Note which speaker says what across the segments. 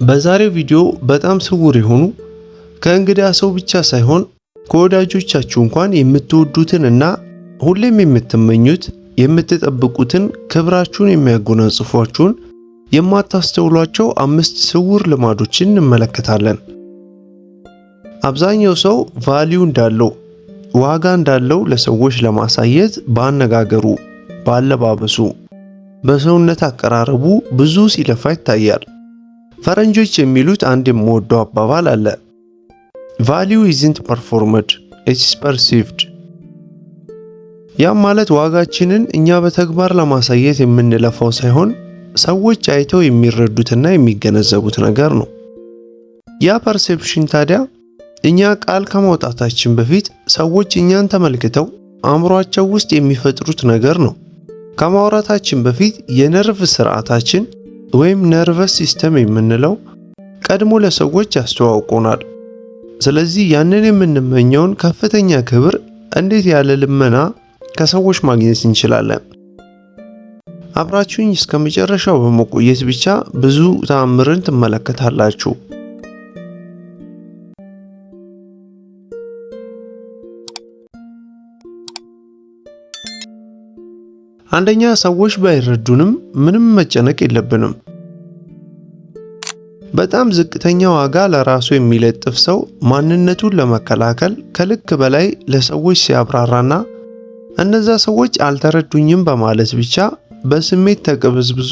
Speaker 1: በዛሬው ቪዲዮ በጣም ስውር የሆኑ ከእንግዳ ሰው ብቻ ሳይሆን ከወዳጆቻችሁ እንኳን የምትወዱትን እና ሁሌም የምትመኙት የምትጠብቁትን ክብራችሁን የሚያጎናጽፏችሁን የማታስተውሏቸው 5 ስውር ልማዶችን እንመለከታለን። አብዛኛው ሰው ቫልዩ እንዳለው ዋጋ እንዳለው ለሰዎች ለማሳየት በአነጋገሩ፣ በአለባበሱ፣ በሰውነት አቀራረቡ ብዙ ሲለፋ ይታያል። ፈረንጆች የሚሉት አንድ የምወደው አባባል አለ። value isn't performed, it's perceived። ያም ማለት ዋጋችንን እኛ በተግባር ለማሳየት የምንለፋው ሳይሆን ሰዎች አይተው የሚረዱትና የሚገነዘቡት ነገር ነው። ያ ፐርሴፕሽን ታዲያ እኛ ቃል ከማውጣታችን በፊት ሰዎች እኛን ተመልክተው አእምሯቸው ውስጥ የሚፈጥሩት ነገር ነው። ከማውራታችን በፊት የነርቭ ስርዓታችን ወይም ነርቨስ ሲስተም የምንለው ቀድሞ ለሰዎች ያስተዋውቆናል። ስለዚህ ያንን የምንመኘውን ከፍተኛ ክብር እንዴት ያለ ልመና ከሰዎች ማግኘት እንችላለን? አብራችሁኝ እስከ መጨረሻው በመቆየት ብቻ ብዙ ተአምርን ትመለከታላችሁ። አንደኛ፣ ሰዎች ባይረዱንም ምንም መጨነቅ የለብንም። በጣም ዝቅተኛ ዋጋ ለራሱ የሚለጥፍ ሰው ማንነቱን ለመከላከል ከልክ በላይ ለሰዎች ሲያብራራና እነዛ ሰዎች አልተረዱኝም በማለት ብቻ በስሜት ተቅበዝብዞ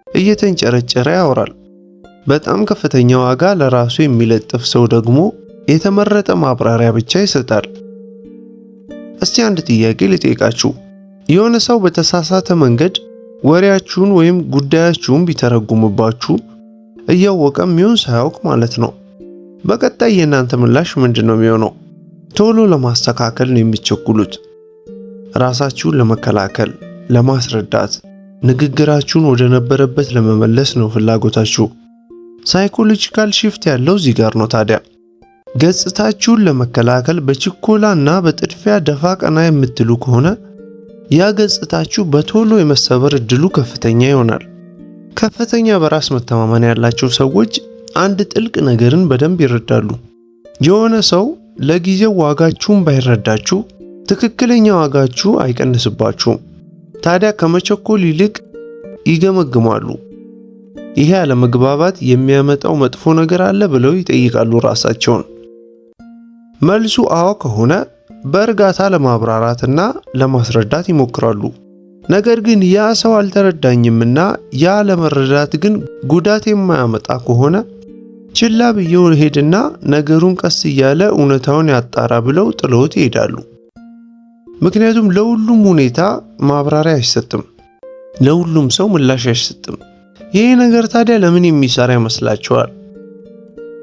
Speaker 1: እየተንጨረጨረ ያወራል። በጣም ከፍተኛ ዋጋ ለራሱ የሚለጥፍ ሰው ደግሞ የተመረጠ ማብራሪያ ብቻ ይሰጣል። እስቲ አንድ ጥያቄ ልጠይቃችሁ። የሆነ ሰው በተሳሳተ መንገድ ወሬያችሁን ወይም ጉዳያችሁን ቢተረጉምባችሁ እያወቀም ይሁን ሳያውቅ ማለት ነው፣ በቀጣይ የእናንተ ምላሽ ምንድነው የሚሆነው? ቶሎ ለማስተካከል ነው የምትቸኩሉት? ራሳችሁን ለመከላከል፣ ለማስረዳት፣ ንግግራችሁን ወደ ነበረበት ለመመለስ ነው ፍላጎታችሁ። ሳይኮሎጂካል ሺፍት ያለው እዚህ ጋር ነው። ታዲያ ገጽታችሁን ለመከላከል በችኮላና በጥድፊያ ደፋ ቀና የምትሉ ከሆነ ያ ገጽታችሁ በቶሎ የመሰበር እድሉ ከፍተኛ ይሆናል። ከፍተኛ በራስ መተማመን ያላቸው ሰዎች አንድ ጥልቅ ነገርን በደንብ ይረዳሉ። የሆነ ሰው ለጊዜው ዋጋችሁን ባይረዳችሁ ትክክለኛ ዋጋችሁ አይቀንስባችሁም። ታዲያ ከመቸኮል ይልቅ ይገመግማሉ። ይሄ አለመግባባት የሚያመጣው መጥፎ ነገር አለ ብለው ይጠይቃሉ ራሳቸውን። መልሱ አዎ ከሆነ በእርጋታ ለማብራራትና ለማስረዳት ይሞክራሉ። ነገር ግን ያ ሰው አልተረዳኝምና ያ ለመረዳት ግን ጉዳት የማያመጣ ከሆነ ችላ ብየው ሄድና ነገሩን ቀስ እያለ እውነታውን ያጣራ ብለው ጥለውት ይሄዳሉ። ምክንያቱም ለሁሉም ሁኔታ ማብራሪያ አይሰጥም፣ ለሁሉም ሰው ምላሽ አይሰጥም። ይሄ ነገር ታዲያ ለምን የሚሰራ ይመስላችኋል?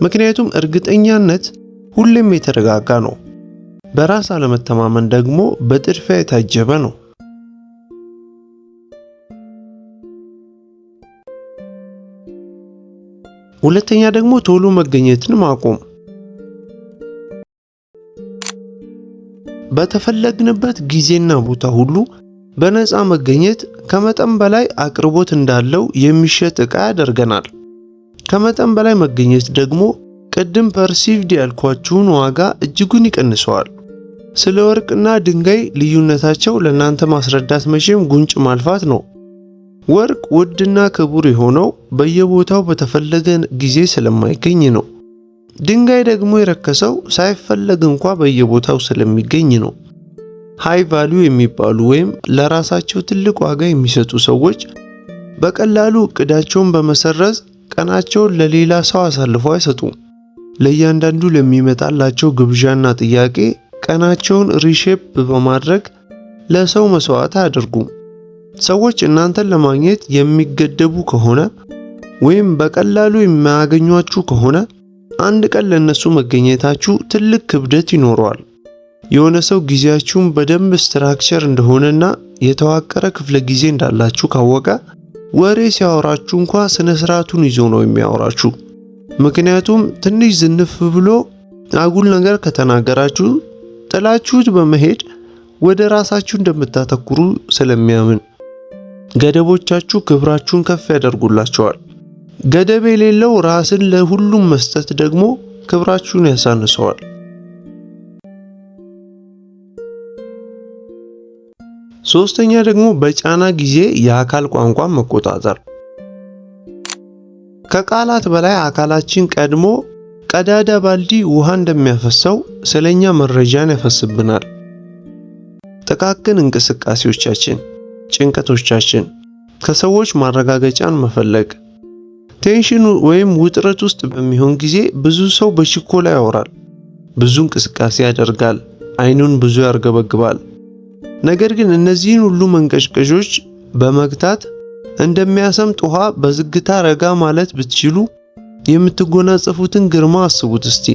Speaker 1: ምክንያቱም እርግጠኛነት ሁሌም የተረጋጋ ነው። በራስ አለመተማመን ደግሞ በጥድፊያ የታጀበ ነው። ሁለተኛ ደግሞ ቶሎ መገኘትን ማቆም። በተፈለግንበት ጊዜና ቦታ ሁሉ በነፃ መገኘት ከመጠን በላይ አቅርቦት እንዳለው የሚሸጥ ዕቃ ያደርገናል። ከመጠን በላይ መገኘት ደግሞ ቅድም ፐርሲቭድ ያልኳችሁን ዋጋ እጅጉን ይቀንሰዋል። ስለ ወርቅና ድንጋይ ልዩነታቸው ለእናንተ ማስረዳት መቼም ጉንጭ ማልፋት ነው። ወርቅ ውድና ክቡር የሆነው በየቦታው በተፈለገ ጊዜ ስለማይገኝ ነው። ድንጋይ ደግሞ የረከሰው ሳይፈለግ እንኳ በየቦታው ስለሚገኝ ነው። ሃይ ቫልዩ የሚባሉ ወይም ለራሳቸው ትልቅ ዋጋ የሚሰጡ ሰዎች በቀላሉ እቅዳቸውን በመሰረዝ ቀናቸውን ለሌላ ሰው አሳልፈው አይሰጡም። ለእያንዳንዱ ለሚመጣላቸው ግብዣና ጥያቄ ቀናቸውን ሪሼፕ በማድረግ ለሰው መስዋዕት አያደርጉም። ሰዎች እናንተን ለማግኘት የሚገደቡ ከሆነ ወይም በቀላሉ የማያገኟችሁ ከሆነ አንድ ቀን ለነሱ መገኘታችሁ ትልቅ ክብደት ይኖረዋል። የሆነ ሰው ጊዜያችሁን በደንብ ስትራክቸር እንደሆነና የተዋቀረ ክፍለ ጊዜ እንዳላችሁ ካወቀ ወሬ ሲያወራችሁ እንኳ ስነ ስርዓቱን ይዞ ነው የሚያወራችሁ። ምክንያቱም ትንሽ ዝንፍ ብሎ አጉል ነገር ከተናገራችሁ ጥላችሁት በመሄድ ወደ ራሳችሁ እንደምታተኩሩ ስለሚያምን ገደቦቻችሁ ክብራችሁን ከፍ ያደርጉላችኋል። ገደብ የሌለው ራስን ለሁሉም መስጠት ደግሞ ክብራችሁን ያሳንሰዋል። ሶስተኛ ደግሞ በጫና ጊዜ የአካል ቋንቋን መቆጣጠር። ከቃላት በላይ አካላችን ቀድሞ ቀዳዳ ባልዲ ውሃ እንደሚያፈሰው ስለኛ መረጃን ያፈስብናል። ጥቃቅን እንቅስቃሴዎቻችን፣ ጭንቀቶቻችን፣ ከሰዎች ማረጋገጫን መፈለግ። ቴንሽን ወይም ውጥረት ውስጥ በሚሆን ጊዜ ብዙ ሰው በችኮላ ያወራል፣ ብዙ እንቅስቃሴ ያደርጋል፣ አይኑን ብዙ ያርገበግባል። ነገር ግን እነዚህን ሁሉ መንቀዥቀዦች በመግታት እንደሚያሰምጥ ውሃ በዝግታ ረጋ ማለት ብትችሉ የምትጎናጸፉትን ግርማ አስቡት እስቲ።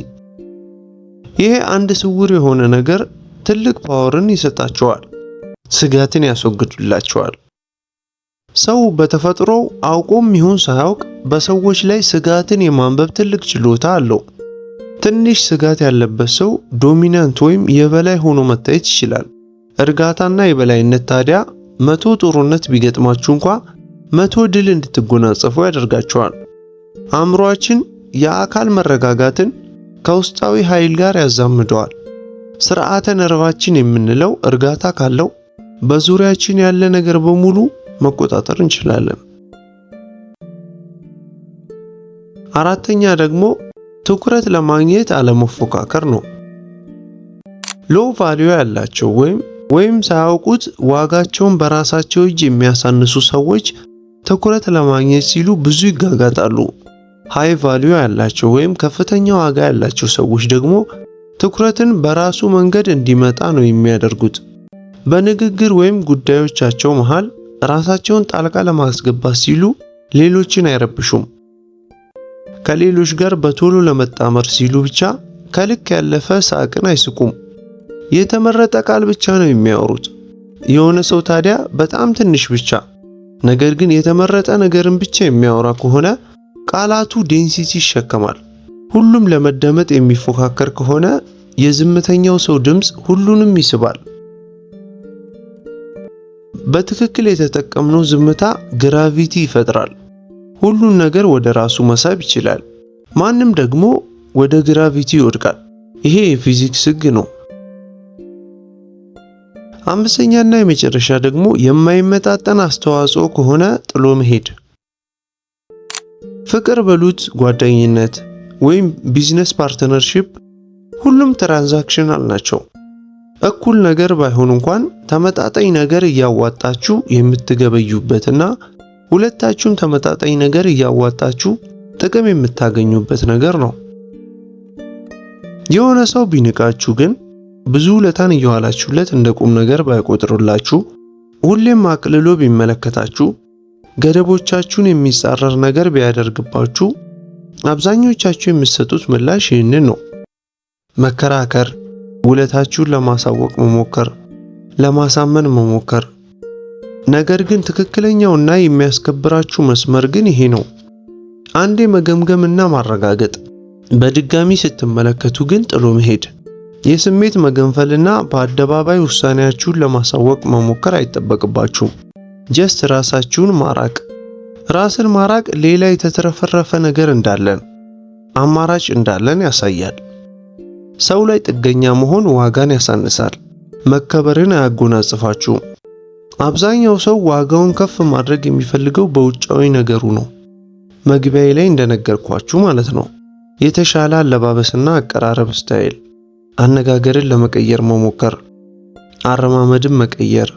Speaker 1: ይሄ አንድ ስውር የሆነ ነገር ትልቅ ፓወርን ይሰጣቸዋል፣ ስጋትን ያስወግዱላቸዋል። ሰው በተፈጥሮው አውቆም ይሁን ሳያውቅ በሰዎች ላይ ስጋትን የማንበብ ትልቅ ችሎታ አለው። ትንሽ ስጋት ያለበት ሰው ዶሚናንት ወይም የበላይ ሆኖ መታየት ይችላል። እርጋታና የበላይነት ታዲያ 100 ጦርነት ቢገጥማችሁ እንኳ 100 ድል እንድትጎናጸፉ ያደርጋቸዋል። አእምሮአችን የአካል መረጋጋትን ከውስጣዊ ኃይል ጋር ያዛምደዋል። ስርዓተ ነርቫችን የምንለው እርጋታ ካለው በዙሪያችን ያለ ነገር በሙሉ መቆጣጠር እንችላለን። አራተኛ ደግሞ ትኩረት ለማግኘት አለመፎካከር ነው። ሎው ቫልዩ ያላቸው ወይም ሳያውቁት ዋጋቸውን በራሳቸው እጅ የሚያሳንሱ ሰዎች ትኩረት ለማግኘት ሲሉ ብዙ ይጋጋጣሉ። ሃይ ቫልዩ ያላቸው ወይም ከፍተኛ ዋጋ ያላቸው ሰዎች ደግሞ ትኩረትን በራሱ መንገድ እንዲመጣ ነው የሚያደርጉት። በንግግር ወይም ጉዳዮቻቸው መሃል ራሳቸውን ጣልቃ ለማስገባት ሲሉ ሌሎችን አይረብሹም። ከሌሎች ጋር በቶሎ ለመጣመር ሲሉ ብቻ ከልክ ያለፈ ሳቅን አይስቁም። የተመረጠ ቃል ብቻ ነው የሚያወሩት። የሆነ ሰው ታዲያ በጣም ትንሽ ብቻ ነገር ግን የተመረጠ ነገርን ብቻ የሚያወራ ከሆነ ቃላቱ ዴንሲቲ ይሸከማል። ሁሉም ለመደመጥ የሚፎካከር ከሆነ የዝምተኛው ሰው ድምፅ ሁሉንም ይስባል። በትክክል የተጠቀምነው ዝምታ ግራቪቲ ይፈጥራል። ሁሉን ነገር ወደ ራሱ መሳብ ይችላል። ማንም ደግሞ ወደ ግራቪቲ ይወድቃል። ይሄ የፊዚክስ ሕግ ነው። አምስተኛና የመጨረሻ ደግሞ የማይመጣጠን አስተዋጽኦ ከሆነ ጥሎ መሄድ። ፍቅር በሉት ጓደኝነት ወይም ቢዝነስ ፓርትነርሺፕ ሁሉም ትራንዛክሽናል ናቸው። እኩል ነገር ባይሆን እንኳን ተመጣጣኝ ነገር እያዋጣችሁ የምትገበዩበትና ሁለታችሁም ተመጣጣኝ ነገር እያዋጣችሁ ጥቅም የምታገኙበት ነገር ነው። የሆነ ሰው ቢንቃችሁ ግን ብዙ ውለታን እየዋላችሁለት እንደ ቁም ነገር ባይቆጥሩላችሁ፣ ሁሌም አቅልሎ ቢመለከታችሁ፣ ገደቦቻችሁን የሚጻረር ነገር ቢያደርግባችሁ፣ አብዛኞቻችሁ የምትሰጡት ምላሽ ይህንን ነው። መከራከር፣ ውለታችሁን ለማሳወቅ መሞከር፣ ለማሳመን መሞከር። ነገር ግን ትክክለኛውና የሚያስከብራችሁ መስመር ግን ይሄ ነው። አንዴ መገምገምና ማረጋገጥ፣ በድጋሚ ስትመለከቱ ግን ጥሎ መሄድ። የስሜት መገንፈልና በአደባባይ ውሳኔያችሁን ለማሳወቅ መሞከር አይጠበቅባችሁም። ጀስት ራሳችሁን ማራቅ። ራስን ማራቅ ሌላ የተትረፈረፈ ነገር እንዳለን፣ አማራጭ እንዳለን ያሳያል። ሰው ላይ ጥገኛ መሆን ዋጋን ያሳንሳል፣ መከበርን አያጎናጽፋችሁም። አብዛኛው ሰው ዋጋውን ከፍ ማድረግ የሚፈልገው በውጫዊ ነገሩ ነው። መግቢያዬ ላይ እንደነገርኳችሁ ማለት ነው። የተሻለ አለባበስና አቀራረብ ስታይል፣ አነጋገርን ለመቀየር መሞከር፣ አረማመድን መቀየር።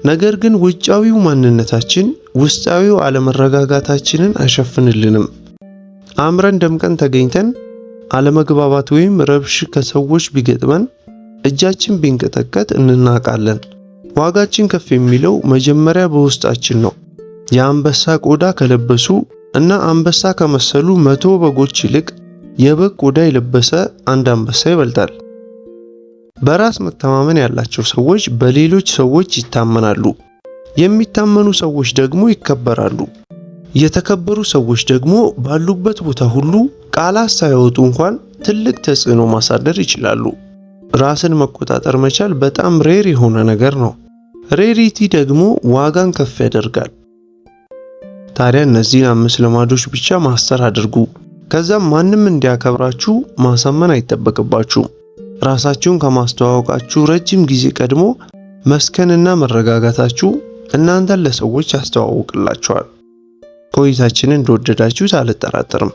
Speaker 1: ነገር ግን ውጫዊው ማንነታችን ውስጣዊው አለመረጋጋታችንን አይሸፍንልንም። አምረን ደምቀን ተገኝተን አለመግባባት ወይም ረብሽ ከሰዎች ቢገጥመን እጃችን ቢንቀጠቀጥ እንናቃለን። ዋጋችን ከፍ የሚለው መጀመሪያ በውስጣችን ነው። የአንበሳ ቆዳ ከለበሱ እና አንበሳ ከመሰሉ 100 በጎች ይልቅ የበግ ቆዳ የለበሰ አንድ አንበሳ ይበልጣል። በራስ መተማመን ያላቸው ሰዎች በሌሎች ሰዎች ይታመናሉ። የሚታመኑ ሰዎች ደግሞ ይከበራሉ። የተከበሩ ሰዎች ደግሞ ባሉበት ቦታ ሁሉ ቃላት ሳይወጡ እንኳን ትልቅ ተጽዕኖ ማሳደር ይችላሉ። ራስን መቆጣጠር መቻል በጣም ሬር የሆነ ነገር ነው። ሬሪቲ ደግሞ ዋጋን ከፍ ያደርጋል። ታዲያ እነዚህን 5 ልማዶች ብቻ ማስተር አድርጉ። ከዛም ማንም እንዲያከብራችሁ ማሳመን አይጠበቅባችሁም። ራሳችሁን ከማስተዋወቃችሁ ረጅም ጊዜ ቀድሞ መስከንና መረጋጋታችሁ እናንተን ለሰዎች ያስተዋውቅላችኋል። ቆይታችንን እንደወደዳችሁት አልጠራጠርም።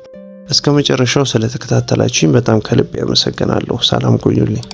Speaker 1: እስከ መጨረሻው ስለተከታተላችሁኝ በጣም ከልብ ያመሰግናለሁ። ሰላም ቆዩልኝ።